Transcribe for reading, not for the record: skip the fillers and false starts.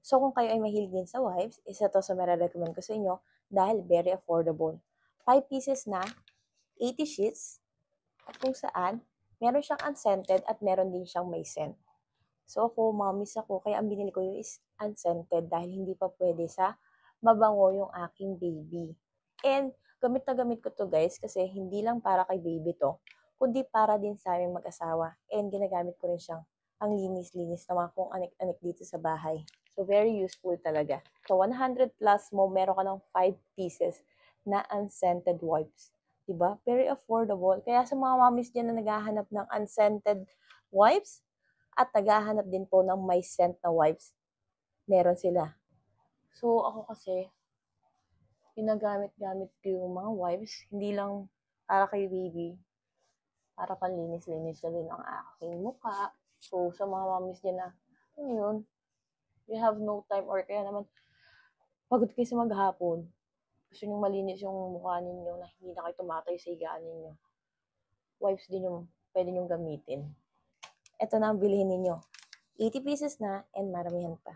So kung kayo ay mahilig din sa wipes, isa to sa mare-recommend ko sa inyo dahil very affordable. 5 pieces na, 80 sheets, at kung saan, meron siyang unscented at meron din siyang may scent. So ako, mamis ako, kaya ang binili ko yun is unscented dahil hindi pa pwede sa mabango yung aking baby. And gamit na gamit ko to guys kasi hindi lang para kay baby to, kundi para din sa aming mag-asawa. And ginagamit ko rin siyang ang linis-linis na mga kung anik-anik dito sa bahay. So very useful talaga. So 100 plus mo, meron ka ng 5 pieces na unscented wipes. Diba? Very affordable. Kaya sa mga mamis dyan na naghahanap ng unscented wipes, at naghahanap din po ng may scent na wipes, meron sila. So, ako kasi, ginagamit-gamit ko yung mga wipes, hindi lang para kay baby, para panlinis-linis na din ang aking mukha. So, sa mga mamis dyan na, ano yun, you have no time or kaya naman, pagod kayo sa maghapon, gusto nyo malinis yung mukha ninyo na hindi na kayo tumatay sa higaan ninyo. Wipes din yung pwede nyo gamitin. Ito na ang bilhin ninyo. 80 pieces na and maramihan pa.